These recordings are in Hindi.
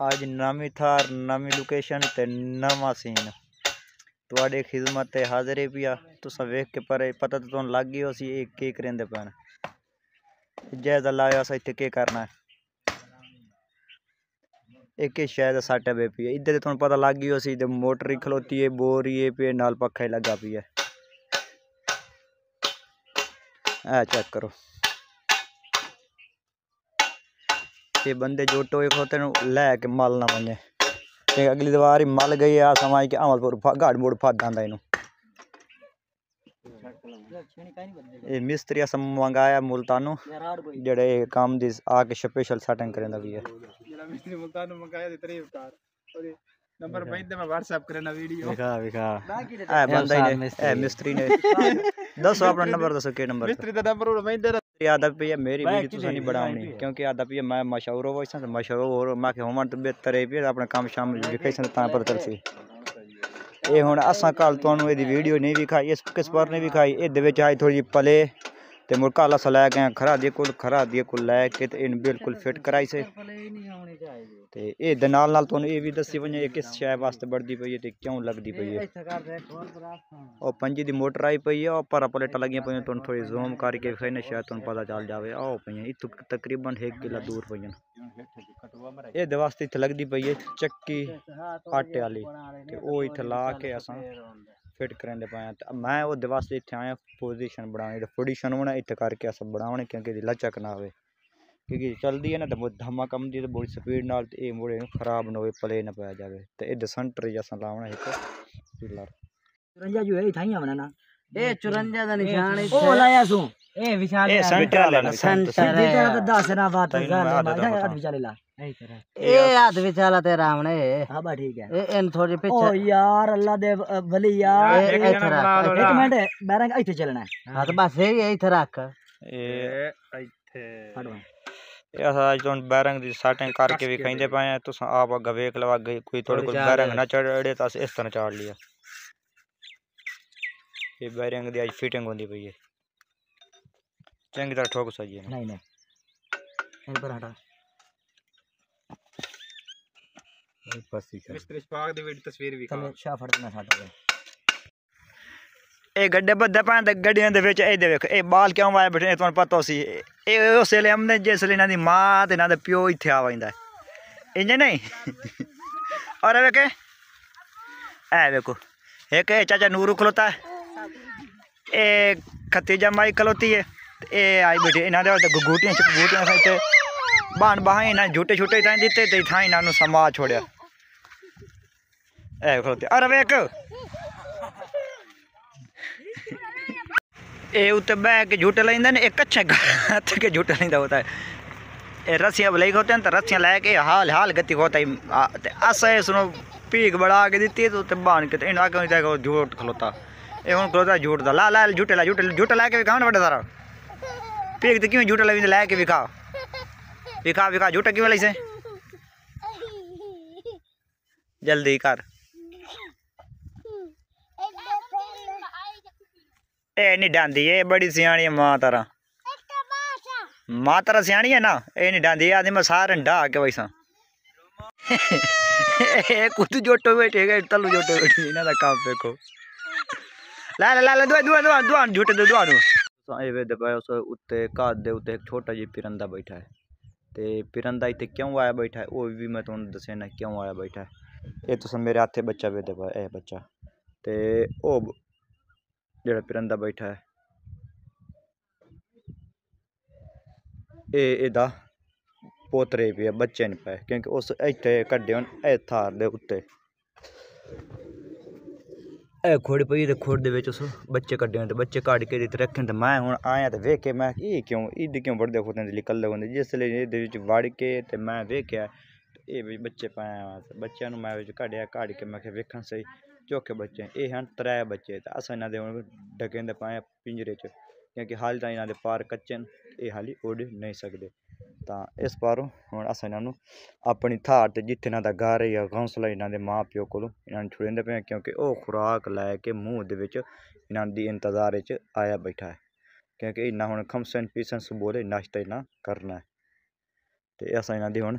आज नवी थार नवी लोकेशन ते नवा सीन तुहाडे खिदमत ते हाजिर पिया। तुसां वेख के पर पता तो तुहानू लग गया सी ये के करेंदे पैन। जायजा लाया अस इत्थे के करना है। एक शायद सट है पी इधर तुहानू पता लग गया सी मोटर ही खलोती है बोर ही पे नाल पक्खा ही लगा पी है। चेक करो ये बंदे जोटो एक होते लैके मल ना वने अगली दवार ही मल गई आ समाज के अमलपुर गाड़ मोड़ फद आंदा इनू ये मिस्त्री अस मंगाया मुल्तानू जेड़े काम दी आके स्पेशल सेटिंग करेंदा भी है। जेड़ा मिस्त्री मुल्तानू मंगाया दी तारीफ कर और नंबर भेज दे मैं व्हाट्सएप करना वीडियो विखा ए बंदा ही ने ए मिस्त्री ने दसो अपना नंबर दसो के नंबर मिस्त्री दा नंबर और भेज दे आदत पे मेरी वीडियो तुसा नहीं बनावनी क्योंकि आदत पे मैं मशहूर हो वैसा मशहूर मैं के होमन तो बेहतर है भी अपना काम शाम दिखाई ता पता चलसी। ये हुण असां कल तुहानू एदी वीडियो नहीं विखाई इस किस पर नहीं विखाई एदे विच आई थोड़ी पले ते मुड़ कल अस लै गए खरा दिए कुल लैके ते इन बिल्कुल फिट कराई से ते ए दे नाल तुहानू ये भी दसी वने किस शय वास्ते बढ़दी पई है ते क्यों लगदी पई है। और पंजी दी मोटर आई पई है और पर प्लेटां लगियां पईयां तुहानू थोड़ी जूम करके विखाई शायद तुहानू पता चल जावे आओ पईयां इत्थों तकरीबन 1 किला दूर पईयां। ये वास्ते इत्थे लगदी पई है चक्की आटे वाली ते ओ इत्थे ला के असां फिट करेंदे पाए मैं ओदे वास्ते इत्थे आया पोजीशन बनाने पोजीशन होना इत्थे करके अस बनावने क्योंकि लचक ना आवे क्योंकि चलदी है ना तो धमा कम दी तो बड़ी स्पीड नाल ते ए मुड़े खराब ना होवे प्ले ना पाया जावे ते ए सेंटर जैसा लावना एक पिलर 54 जो है थाइया बनाना ए 54 दा निशान है ओ लाया सु ए विशाल ए सेंटर वाला सेंटर है तो 10 ना बात है विचाले ला ए हाथ विचाला तेरा हमने हां बा ठीक है ए इन थोड़ी पीछे ओ यार अल्लाह दे वली यार एक मिनट बैरंग इथे चलना है हां तो बस यही इथे रख ए इथे ये आज तो बैरंग दी सेटिंग करके भी कहंदे पाए तुस आप अग वेख लवा गई कोई थोड़े कोई बैरंग ना चढ़े तो इस तरह चाड़ लिया। ये बैरंग दी आज फिटिंग होंदी पई है चंगी तरह ठोक सही नहीं इन पर हटा मिस्त्री स्पार्क दी वीडियो तस्वीर भी चल शाह फड़ना साडा ए गड्डे बद्दे पाए ते गड्डियां दे विच ए दे वेख ए बाल क्यों आए बैठे तुहानू पता सी ए उस वेले हमने जिसले इना दी मां ते इना दे प्यो इत्थे आ वंदा इंज नहीं और वेख ए वेखो एक चाचा नूरू खलोता है ए खतीजा माई खलोती है ए आई बैठी इना दे गुगूटियां साइते बाण बाहां इना झूटे छूटे ताई दिते ते थाई इना नु समा छोड़या ए खलोती अरे वेख ए उत्ते बह के झूटे लेंदे ने एक कच्चे हाथ के झूटे लेंदा होता है ए रस्सियां भले होते हैं तो रस्सियां लेके हाल गति होता है ते अस सुनो पीक बड़ा के दी तो ते बांध के इन आगे देखो झूठ खलोता ए हुन खलोता झूठ दा ला झूटे लेके भी खान बड़ा सारा पीक ते क्यों झूटे लेके भी विखा झूठा क्यों लईसे जल्दी कर ए नहीं डांदी ए बड़ी सियाणी है मां तारा सियाणी है ना ए नहीं डांदी आदमी मैं सारे डा के वैसा कुछ जोटो बैठे गए तलू जोटो बैठे इना दा काम देखो ला दुआ झूटे दे दुआ ए वे दे पाए उस उत्ते काद दे उत्ते एक छोटा जी पिरंदा बैठा है ते पिरंदा इत्थे क्यों आया बैठा है वो भी मैं तुहानू दसना क्यों आया बैठा है। ये तुस मेरे हाथे बच्चा वे दे पाए ए बच्चा ते ओ जेड़ा पिरंदा बैठा है एदा पोतरे भी है बच्चे नहीं पाए क्योंकि उस इत्थे कड्डे हन ए थार दे उत्ते ए खोड़ पई ते खोड़ दे विच उस बच्चे कड्डे हन ते बच्चे काट के इत्थे रखे ते मैं हुण आया ते वेखे मैं ये क्यों इद क्यों बड़दे खोदे निकलदे होंदे जिसले इहदे विच वड़ के ते मैं वेख्या ए भी बच्चे पाया बच्चों मैं विच काढ़ के मैं वेखन सही चौके बच्चे ये हैं 3 बच्चे तो अस इन्होंने हुण ढकेंदे पाए पिंजरे च क्योंकि हाल तां इन्होंने पार कच्चे न ये हाली उड़ नहीं सकते तो इस पारों हुण अस इन्हों अपनी थार ते जिथे इन्हों का घर या घौंसला इन्होंने माँ प्यो को इन्होंने छुड़ेंदे पे क्योंकि वह खुराक लैके मूँह दे विच इन्हां दी इंतजार च आया बैठा है क्योंकि इन्ना हुण खमसन पीसन सुबह नाश्ता इन्ना करना है तो अस इन्हां दी हुण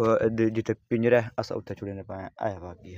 जिथे पिंजरा है अस उत्थे छुड़ने पाए आया बाकी